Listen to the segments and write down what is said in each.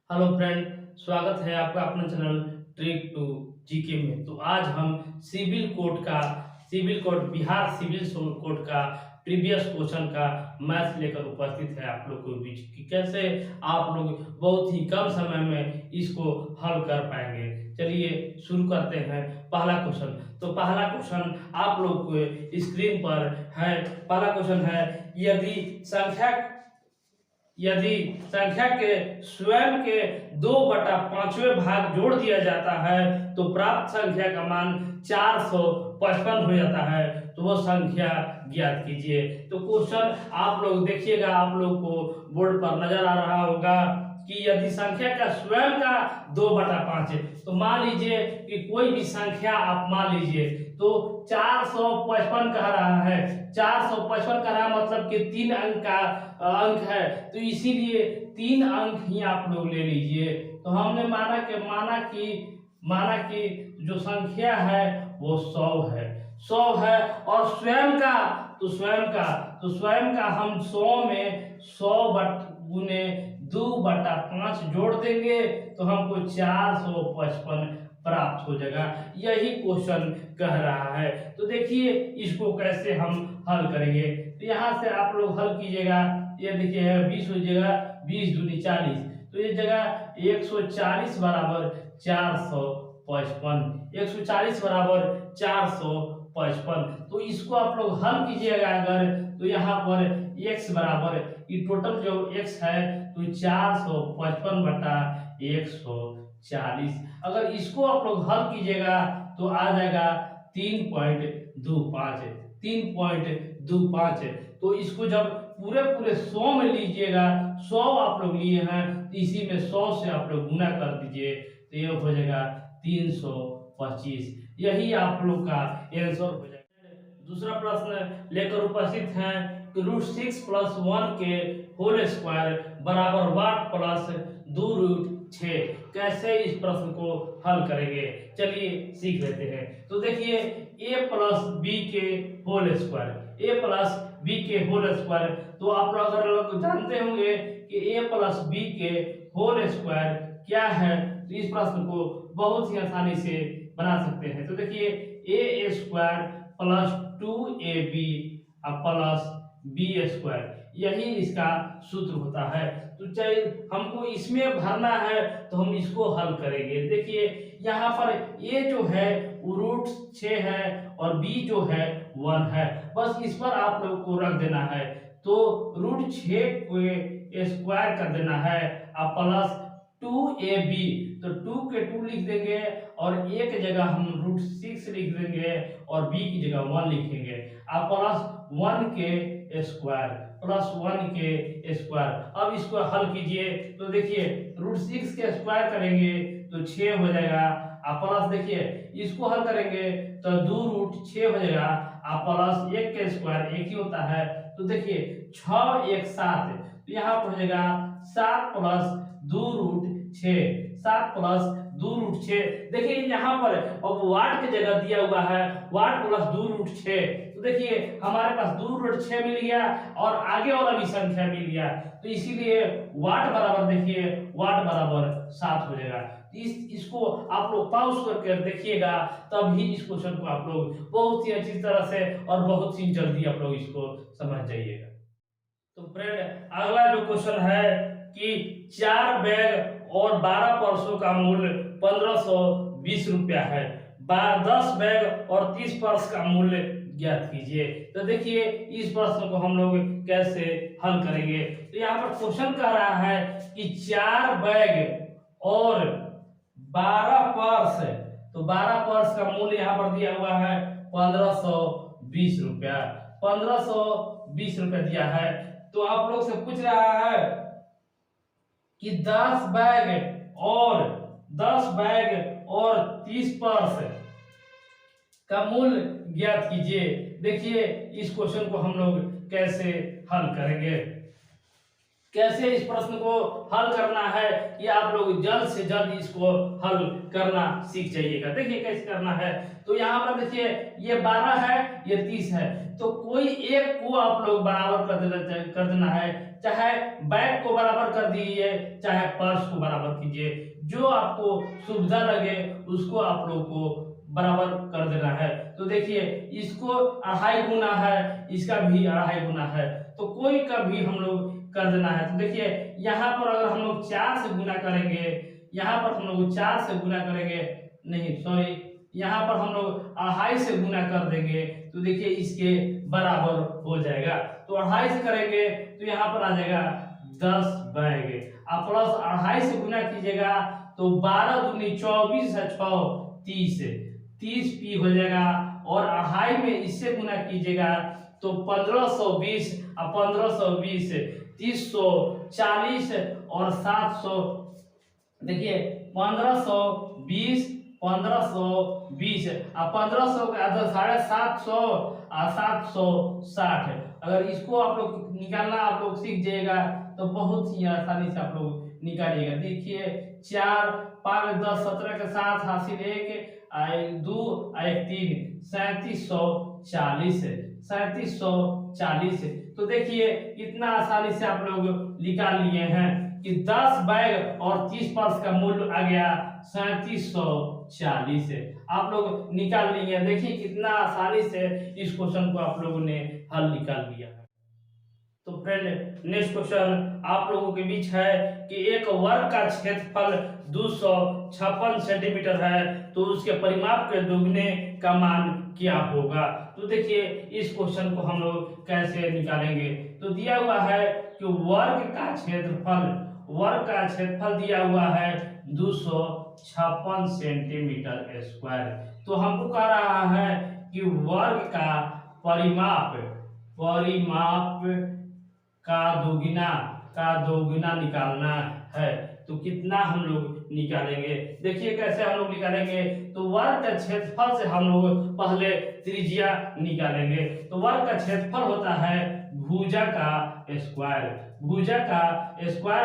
Hello friend, स्वागत है आपका अपने चैनल ट्रिक टू जीके में। तो आज हम civil code Bihar civil code का प्रीवियस क्वेश्चन का मैथ लेकर उपस्थित है आप लोग के बीच कि कैसे आप लोग बहुत ही कम समय में इसको हल कर पाएंगे। चलिए शुरू करते हैं। पहला क्वेश्चन, तो पहला क्वेश्चन आप लोग को स्क्रीन पर है। पहला क्वेश्चन है, यदि संख्या यदि संख्या के स्वयं के 2/5वें भाग जोड़ दिया जाता है तो प्राप्त संख्या का मान 455 हो जाता है। तो वो संख्या ज्ञात कीजिए। तो क्वेश्चन आप लोग देखिएगा, आप लोग को बोर्ड पर नजर आ रहा होगा कि यदि संख्या का स्वयं का 2/5 है, तो मान लीजिए कि कोई भी संख्या आप मान लीजिए, तो 455 कह रहा है। 455 कह रहा है मतलब कि 3 अंक का अंक है, तो इसीलिए 3 अंक ही आप लोग ले लीजिए। तो हमने माना कि जो संख्या है वो 100 है। 100 है और स्वयं का हम 100 में 100 गुने 2/5 जोड़ देंगे तो हमको 455 प्राप्त हो जाएगा। यही क्वेश्चन कह रहा है। तो देखिए इसको कैसे हम हल करेंगे। तो यहाँ से आप लोग हल कीजिएगा। ये देखिए 20 हो जाएगा, 20 दूनी 40, तो ये जगह 140 बराबर 455, 140 बराबर 455। तो इसको आप लोग हल कीजिएगा अगर, तो यहाँ पर x बराबर, ये टोटल जो x है तो 455 बटा 140। अगर इसको आप लोग हल कीजिएगा तो आ जाएगा 3.25, 3.25। तो इसको जब पूरे पूरे 100 में लीजिएगा, 100 आप लोग लिए हैं, तो इसी में 100 से आप लोग गुना कर दीजिए तो ये हो जाएगा 325। यही आप लोग का आंसर हो जाएगा। दूसरा प्रश्न लेकर उपस्थित हैं कि √6 + 1 के होल स्क्वायर बराबर वाट प्लस 2√6। कैसे इस प्रश्न को हल करेंगे, चलिए सीख लेते हैं। तो देखिए a + b के होल स्क्वायर, a + b के होल स्क्वायर, तो आप लोग अगर जानते होंगे कि a + b के होल स्क्वायर क्या है, तो इस प्रश्न को बहुत ही आसानी से बना सकते हैं। तो देखिए a² + 2ab प्लस b², यही इसका सूत्र होता है। तो चाहे हमको इसमें भरना है तो हम इसको हल करेंगे। देखिए यहाँ पर a जो है वो √6 है और b जो है 1 है, बस इस पर आप लोग को रख देना है। तो √6 को स्क्वायर कर देना है और प्लस 2ab, तो 2 के 2 लिख देंगे और एक जगह हम √6 लिख देंगे और b की जगह 1 लिखेंगे और प्लस 1 के स्क्वायर। अब इसको हल कीजिए तो देखिए √6 के स्क्वायर करेंगे तो 6 हो जाएगा और प्लस देखिए इसको हल करेंगे तो 2√6 हो जाएगा और प्लस 1 के स्क्वायर 1 ही होता है। तो देखिए 6 1 7, तो यहाँ पर हो जाएगा 7 + 2√6, 7 + 2√6। देखिए यहाँ पर अब वाट की जगह दिया हुआ है वाट प्लस 2√6, तो देखिए हमारे पास 2√6 मिल गया और आगे वाला भी संख्या मिल गया, तो इसीलिए वाट बराबर देखिए वाट बराबर 7 हो जाएगा। इसको आप लोग पॉज करके देखिएगा, तब ही इस क्वेश्चन को आप लोग बहुत ही अच्छी तरह से और बहुत ही जल्दी आप लोग इसको समझ जाइएगा। तो फ्रेंड अगला जो क्वेश्चन है कि 4 बैग और 12 पर्सों का मूल्य 1520 रुपया है। 10 बैग और 30 पर्स का मूल्य ज्ञात कीजिए। तो देखिए इस प्रश्न को हम लोग कैसे हल करेंगे। तो यहाँ पर क्वेश्चन कह रहा है कि 4 बैग और 12 पर्स, तो 12 पर्स का मूल्य यहाँ पर दिया हुआ है 1520 रुपया, 1520 रुपया दिया है। तो आप लोग से पूछ रहा है कि 10 बैग और 30 पर्स का मूल्य ज्ञात कीजिए। देखिए इस क्वेश्चन को हम लोग कैसे हल करेंगे। कैसे इस प्रश्न को हल करना है कि आप लोग जल्द से जल्द इसको हल करना सीख जाइएगा। देखिए कैसे करना है। तो यहाँ पर देखिए ये 12 है, ये 30 है, तो कोई एक को आप लोग बराबर कर देना है। चाहे बैग को बराबर कर दीजिए, चाहे पर्स को बराबर कीजिए, जो आपको सुविधा लगे उसको आप लोग को बराबर कर देना है। तो देखिए इसको 2.5 गुना है, इसका भी 2.5 गुना है, तो कोई का भी हम लोग कर देना है। तो देखिए यहाँ पर अगर हम लोग 4 से गुना करेंगे, यहाँ पर हम लोग 4 से गुना करेंगे, नहीं सॉरी, यहाँ पर हम लोग 2.5 से गुना कर देंगे, तो देखिए इसके बराबर हो जाएगा। तो 2.5 से करेंगे तो यहाँ पर आ जाएगा 10 बैग। आप प्लस 2.5 से गुना कीजिएगा तो 12 दूनी 24 है, 6 30 पी हो जाएगा, और 2.5 में इससे गुना कीजिएगा तो 1520, और 1520 340 और 700, देखिए 1520 1520 और 1500 का 750 और 760। अगर इसको आप लोग निकालना आप लोग सीख जाइएगा तो बहुत ही आसानी से आप लोग निकालिएगा। देखिए 4 5 10 17 के साथ हासिल 1 2 1 3 3740 3740। तो देखिए इतना आसानी से आप लोग निकाल लिए हैं कि 10 बैग और 30 पर्स का मूल्य आ गया 3740 से। आप लोग निकाल लिए। देखिए कितना आसानी से इस क्वेश्चन को आप लोगों ने हल निकाल लिया है। तो फ्रेंड नेक्स्ट क्वेश्चन आप लोगों के बीच है कि एक वर्ग का क्षेत्रफल 256 सेंटीमीटर है, तो उसके परिमाप के दोगुने का मान क्या होगा। तो देखिए इस क्वेश्चन को हम लोग कैसे निकालेंगे। तो दिया हुआ है कि वर्ग का क्षेत्रफल दिया हुआ है 256 सेंटीमीटर स्क्वायर। तो हमको कह रहा है कि वर्ग का परिमाप का दोगुना निकालना है। तो कितना हम लोग निकालेंगे, देखिए कैसे हम लोग निकालेंगे। तो वर्ग का क्षेत्रफल से हम लोग पहले त्रिज्या निकालेंगे। तो वर्ग का क्षेत्रफल होता है भुजा का स्क्वायर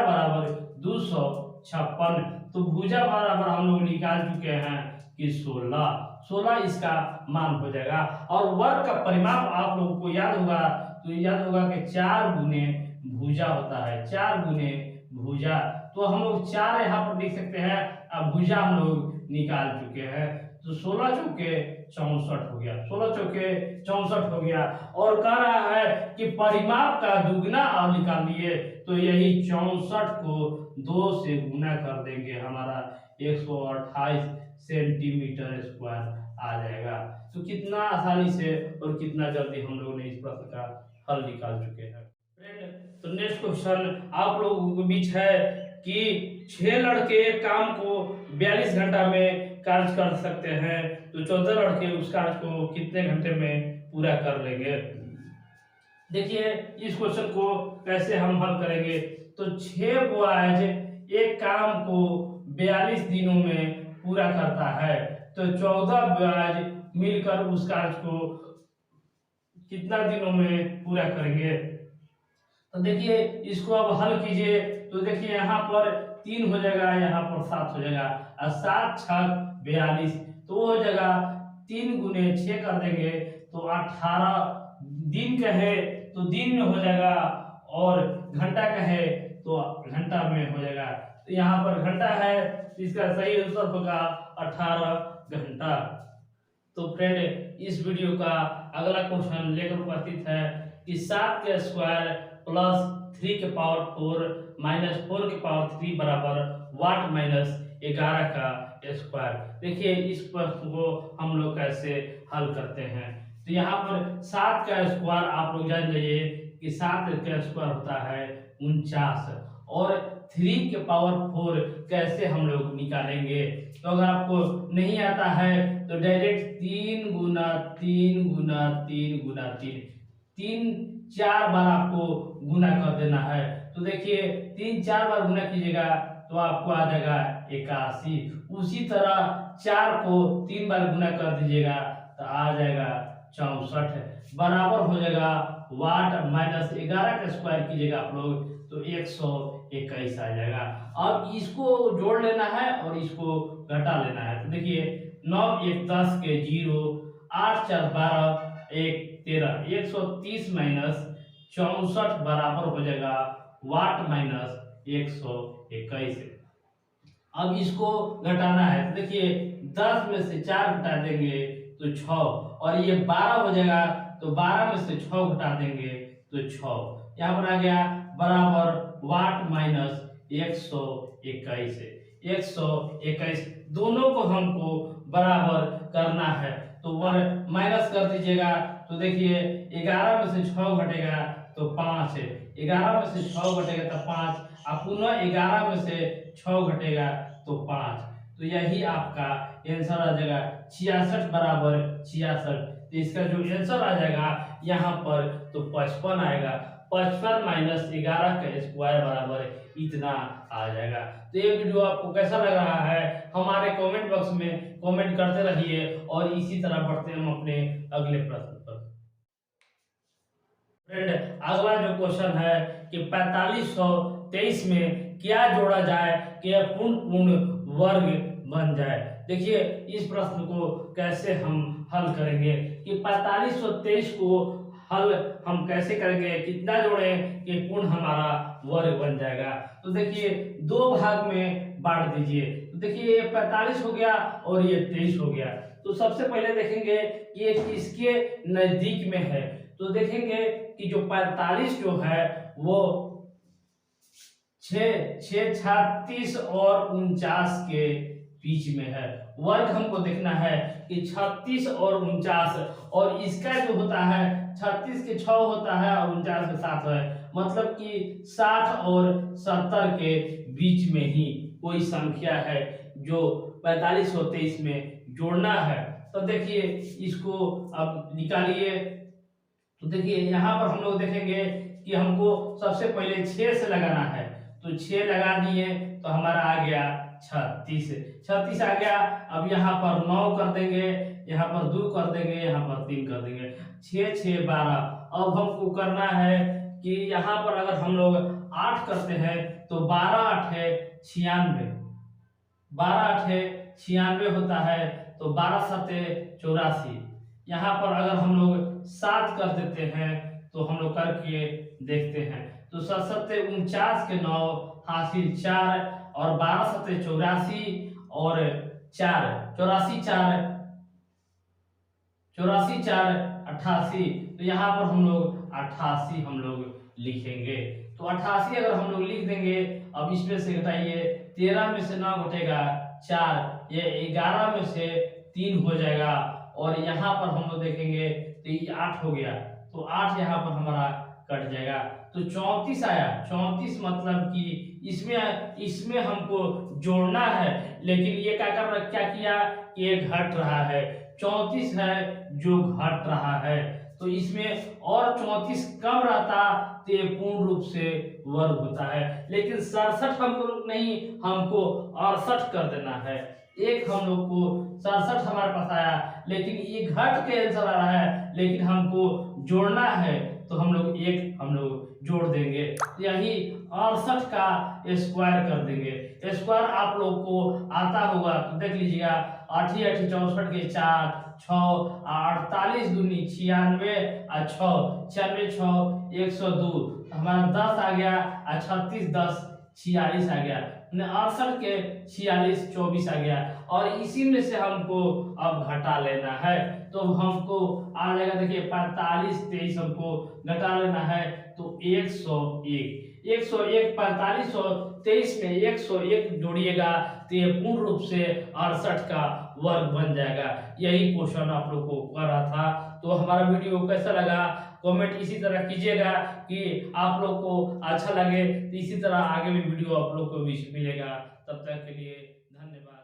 बराबर 256। तो भुजा बराबर हम लोग निकाल चुके हैं कि 16 इसका मान हो जाएगा। और वर्ग का परिमाप आप लोगों को याद होगा, तो याद होगा कि 4 गुने भुजा होता है, 4 गुने भुजा। तो हम लोग 4 यहाँ पर लिख सकते हैं। अब भुजा हम लोग निकाल चुके हैं, तो 16 चौके 64 हो गया, 16 चौके 64 हो गया। और कह रहा है कि परिमाप का दुगना और निकाल लिए, तो यही 64 को 2 से गुना कर देंगे, हमारा 128 सेंटीमीटर स्क्वायर आ जाएगा। तो कितना आसानी से और कितना जल्दी हम लोगों ने इस प्रश्न का हल निकाल चुके हैं। तो नेक्स्ट क्वेश्चन आप लोगों के बीच है कि 6 लड़के एक काम को 42 घंटा में कार्य कर सकते हैं, तो 14 लड़के उस कार्य को कितने घंटे में पूरा कर लेंगे। देखिए इस क्वेश्चन को कैसे हम हल करेंगे। तो 6 बॉयज एक काम को 42 दिनों में पूरा करता है, तो 14 बॉयज मिलकर उस कार्य को कितना दिनों में पूरा करेंगे। तो देखिए इसको अब हल कीजिए। तो देखिए यहाँ पर 3 हो जाएगा, यहाँ पर 7 हो जाएगा, और 7 6 42, तो हो जाएगा 3 गुने 6 कर देंगे तो 18 दिन कहे तो दिन में हो जाएगा, और घंटा कहे तो घंटा में हो जाएगा। तो यहाँ पर घंटा है, इसका सही उत्तर होगा 18 घंटा। तो फ्रेंड इस वीडियो का अगला क्वेश्चन लेकर उपस्थित है कि 7 के स्क्वायर प्लस 3 के पावर 4 माइनस 4 के पावर 3 बराबर वाट माइनस 11 का स्क्वायर। देखिए इस प्रश्न को हम लोग कैसे हल करते हैं। तो यहाँ पर 7 का स्क्वायर आप लोग जान जाइए कि 7 का स्क्वायर होता है 49, और 3 के पावर 4 कैसे हम लोग निकालेंगे। तो अगर आपको नहीं आता है तो डायरेक्ट 3 गुना 3 गुना 3 गुना 3 4 बार आपको गुना कर देना है। तो देखिए 3 4 बार गुना कीजिएगा तो आपको आ जाएगा 81। उसी तरह 4 को 3 बार गुना कर दीजिएगा तो आ जाएगा 64, बराबर हो जाएगा वाट माइनस 11 का स्क्वायर कीजिएगा आप लोग तो 21 आ जाएगा। अब इसको जोड़ लेना है और इसको घटा लेना है। तो देखिए 9 1 10 के 0, 8 4 12, 1 13, 130 माइनस 64 बराबर हो जाएगा वाट माइनस 121। अब इसको घटाना है। तो देखिए 10 में से 4 घटा देंगे तो 6, और ये 12 हो जाएगा, तो 12 में से 6 घटा देंगे तो 6। यहाँ पर आ गया बराबर वाट माइनस 121। 121 दोनों को हमको बराबर करना है, तो वन माइनस कर दीजिएगा। तो देखिए 11 में से 6 घटेगा तो 5 है, 11 में से 6 घटेगा तो 5, अब पुनः 11 में से 6 घटेगा तो 5। तो यही आपका आंसर आ जाएगा 66 बराबर 66। तो इसका जो आंसर आ जाएगा यहाँ पर तो 55 आएगा। 55 माइनस 11 का स्क्वायर बराबर इतना आ जाएगा। तो ये वीडियो आपको कैसा लग रहा है हमारे कमेंट बॉक्स में कमेंट करते रहिए, और इसी तरह बढ़ते हम अपने अगले प्रश्न पर। फ्रेंड, अगला जो क्वेश्चन है कि 4523 में क्या जोड़ा जाए कि यह पूर्ण वर्ग बन जाए। देखिए इस प्रश्न को कैसे हम हल करेंगे कि 4523 को हल हम कैसे करेंगे, कितना जोड़ें कि पूर्ण हमारा वर्ग बन जाएगा। तो देखिए दो भाग में बांट दीजिए। तो देखिए ये 45 हो गया और ये 23 हो गया। तो सबसे पहले देखेंगे कि ये किसके नजदीक में है। तो देखेंगे कि जो 45 जो है वो 36 और 49 के बीच में है। वर्ग हमको देखना है कि 36 और 49, और इसका जो होता है 36 के 6 होता है और 49 के 7 है, मतलब कि 60 और 70 के बीच में ही कोई संख्या है जो 45 और 23 में जोड़ना है। तो देखिए इसको अब निकालिए। तो देखिए यहाँ पर हम लोग देखेंगे कि हमको सबसे पहले 6 से लगाना है। तो 6 लगा दिए तो हमारा आ गया 36 आ गया। अब यहाँ पर 9 कर देंगे, यहाँ पर 2 कर देंगे, यहाँ पर 3 कर देंगे, 6 6 12। अब हमको करना है कि यहाँ पर अगर हम लोग 8 करते हैं तो 12 8 है 96, 12 8 है 96 होता है, तो 12 7 84। यहाँ पर अगर हम लोग 7 कर देते हैं तो हम लोग करके देखते हैं। तो 7 7 49 के 9 हासिल 4, और 12 7 84 और 4 84 4 88। तो यहाँ पर हम लोग 88 हम लोग लिखेंगे। तो 88 अगर हम लोग लिख देंगे, अब इसमें से घटाइए, 13 में से 9 घटेगा 4, ये 11 में से 3 हो जाएगा, और यहाँ पर हम लोग देखेंगे तो ये 8 हो गया, तो 8 यहाँ पर हमारा कट जाएगा। तो 34 आया। 34 मतलब कि इसमें हमको जोड़ना है, लेकिन ये क्या किया कि ये घट रहा है। 34 है जो घट रहा है, तो इसमें और 34 कम रहता तो ये पूर्ण रूप से वर्ग होता है। लेकिन 67 हमको नहीं, हमको 68 कर देना है। एक हम लोग को 67 हमारे पास आया, लेकिन ये घट के आंसर आ रहा है, लेकिन हमको जोड़ना है, तो हम लोग जोड़ देंगे। यही 68 का स्क्वायर कर देंगे। स्क्वायर आप लोग को आता होगा तो देख लीजिएगा, 8 8 64 के 4, 6 48 दूनी 96 और 6 96 6 102, हमारा 10 आ गया, 36 10 46 आ गया, 68 के 46 24 आ गया, और इसी में से हमको अब घटा लेना है। तो हमको आ जाएगा, देखिए 45 23 हमको घटा लेना है, तो 101 45 और 23 में 101 जोड़िएगा तो ये पूर्ण रूप से 68 का वर्ग बन जाएगा। यही क्वेश्चन आप लोग को कर रहा था। तो हमारा वीडियो कैसा लगा कमेंट इसी तरह कीजिएगा कि आप लोग को अच्छा लगे, तो इसी तरह आगे भी वीडियो आप लोग को भी मिलेगा। तब तक के लिए धन्यवाद।